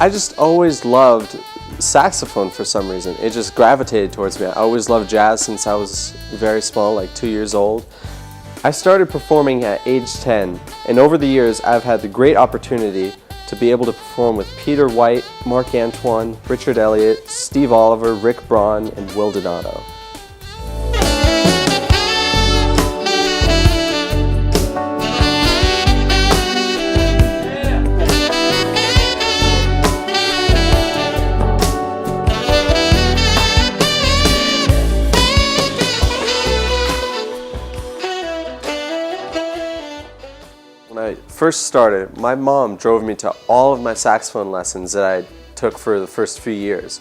I just always loved saxophone for some reason. It just gravitated towards me. I always loved jazz since I was very small, like 2 years old. I started performing at age 10, and over the years I've had the great opportunity to be able to perform with Peter White, Mark Antoine, Richard Elliott, Steve Oliver, Rick Braun, and Will Donato. When I first started, my mom drove me to all of my saxophone lessons that I took for the first few years.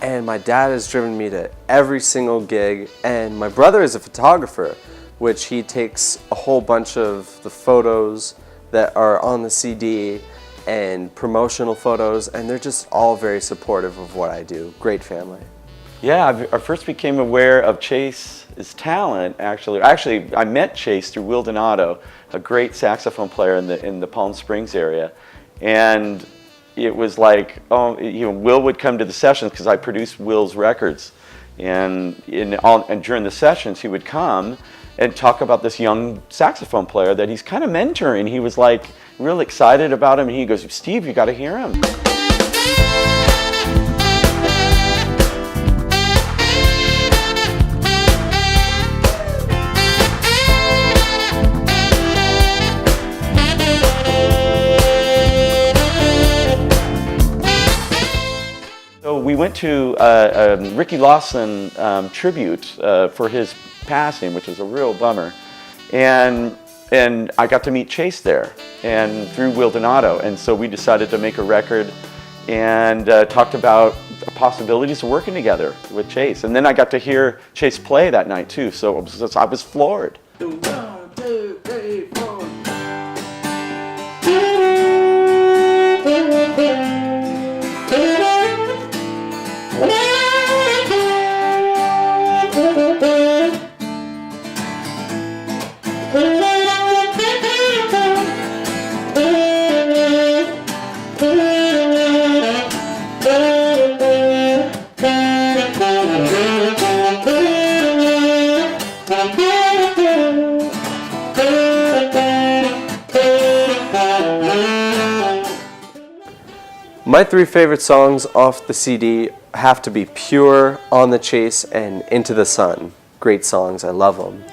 And my dad has driven me to every single gig, and my brother is a photographer, which he takes a whole bunch of the photos that are on the CD and promotional photos, and they're just all very supportive of what I do. Great family. Yeah, I first became aware of Chase's talent, actually. I met Chase through Will Donato, a great saxophone player in the Palm Springs area. And it was like, Will would come to the sessions because I produced Will's records. And during the sessions, he would come and talk about this young saxophone player that he's kind of mentoring. He was like real excited about him, and he goes, "Steve, you got to hear him." So we went to a Ricky Lawson tribute for his passing, which was a real bummer. And I got to meet Chase there, and through Will Donato. And so we decided to make a record and talked about possibilities of working together with Chase. And then I got to hear Chase play that night too, so I was floored. 1, 2, 3, 4. My three favorite songs off the CD have to be Pure, On the Chase, and Into the Sun. Great songs, I love them.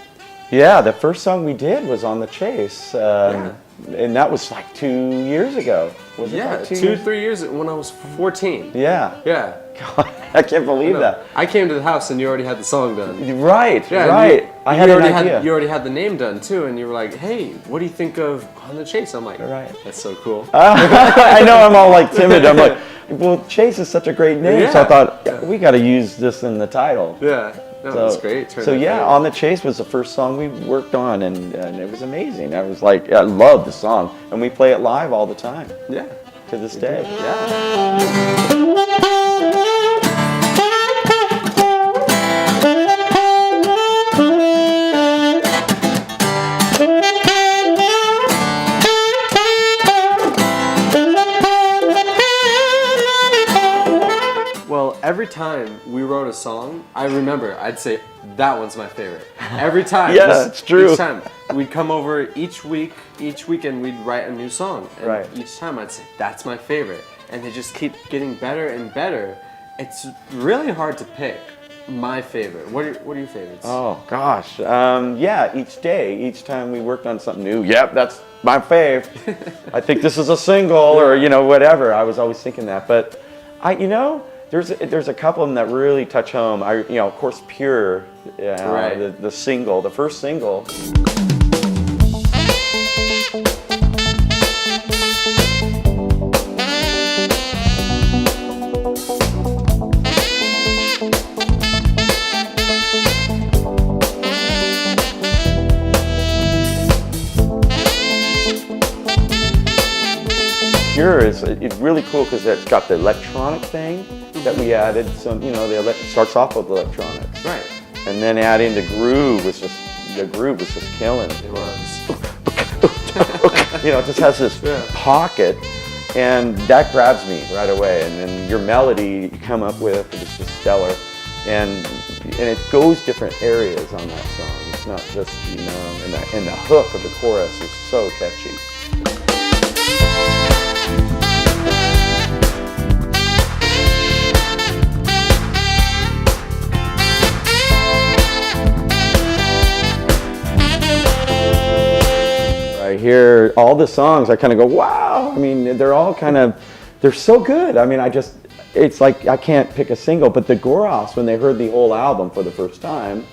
Yeah, the first song we did was On the Chase, and that was like 2 years ago. Was it like 3 years when I was 14. Yeah. Yeah. God, I can't believe that. I came to the house and you already had the song done. Right, Yeah, right. I had an idea. You already had the name done too, and you were like, "Hey, what do you think of On the Chase?" I'm like, Right. "That's so cool." I know, I'm all like timid. I'm like, well, Chase is such a great name, Yeah. so I thought, we got to use this in the title. Yeah, no, that's great. So yeah, On the Chase was the first song we worked on, and it was amazing. I was like, I love the song, and we play it live all the time. Yeah, to this day. yeah. Well, every time we wrote a song, I remember I'd say that one's my favorite. Every time. Yeah, it's true. Each time we'd come over each weekend we'd write a new song, and Right. each time I'd say that's my favorite, and they just keep getting better and better. It's really hard to pick my favorite. What are your favorites? Oh gosh, yeah. Each time we worked on something new. Yep, that's my fave. I think this is a single, or whatever. I was always thinking that, but there's a couple of them that really touch home. Of course, Pure, Right. the single, the first single. Pure is really cool because it's got the electronic thing that we added. So it starts off with electronics, Right. and then adding the groove was just killing it. It was. It just has this pocket, And that grabs me right away. And then your melody you come up with is just stellar. And it goes different areas on that song. It's not just, you know, and the hook of the chorus is so catchy. I hear all the songs, I kind of go, wow. I mean, they're all kind of, they're so good. I mean, it's like I can't pick a single, but the Goros, when they heard the whole album for the first time,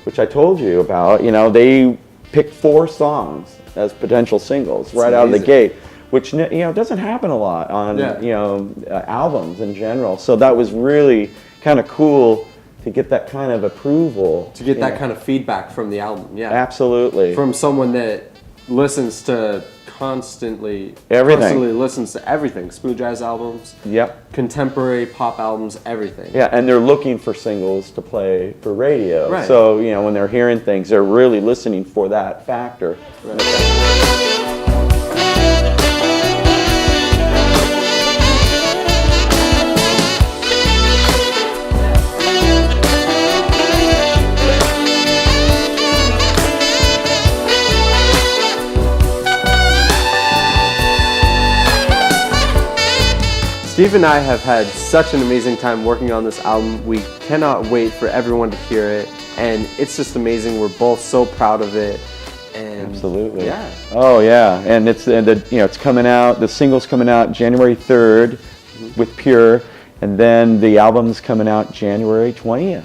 which I told you about, you know, they picked 4 songs as potential singles right out of the gate, which, you know, doesn't happen a lot on, you know, albums in general. So that was really kind of cool to get that kind of approval. To get that kind of feedback from the album, yeah. Absolutely. From someone that listens to constantly listens to everything, smooth jazz albums, contemporary pop albums, everything. Yeah, and they're looking for singles to play for radio. Right. So, you know, when they're hearing things, they're really listening for that factor. Right. Steve and I have had such an amazing time working on this album. We cannot wait for everyone to hear it, and it's just amazing. We're both so proud of it. And absolutely. Yeah. Oh yeah, and it's coming out. The single's coming out January 3rd with Pure, and then the album's coming out January 20th,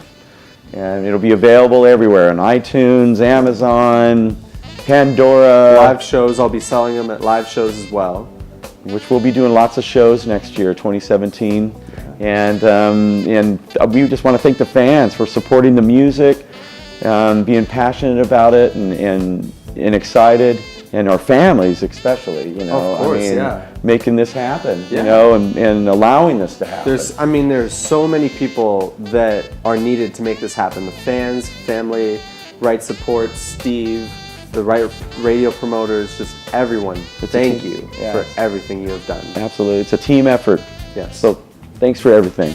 and it'll be available everywhere on iTunes, Amazon, Pandora. Live shows. I'll be selling them at live shows as well. Which we'll be doing lots of shows next year, 2017, and we just want to thank the fans for supporting the music, being passionate about it, and excited, and our families especially. You know, of course, making this happen. You know, and allowing this to happen. There's so many people that are needed to make this happen. The fans, family, right support, Steve, the right radio promoters, just everyone. Thank you for everything you have done. Absolutely. It's a team effort. Yes. So thanks for everything.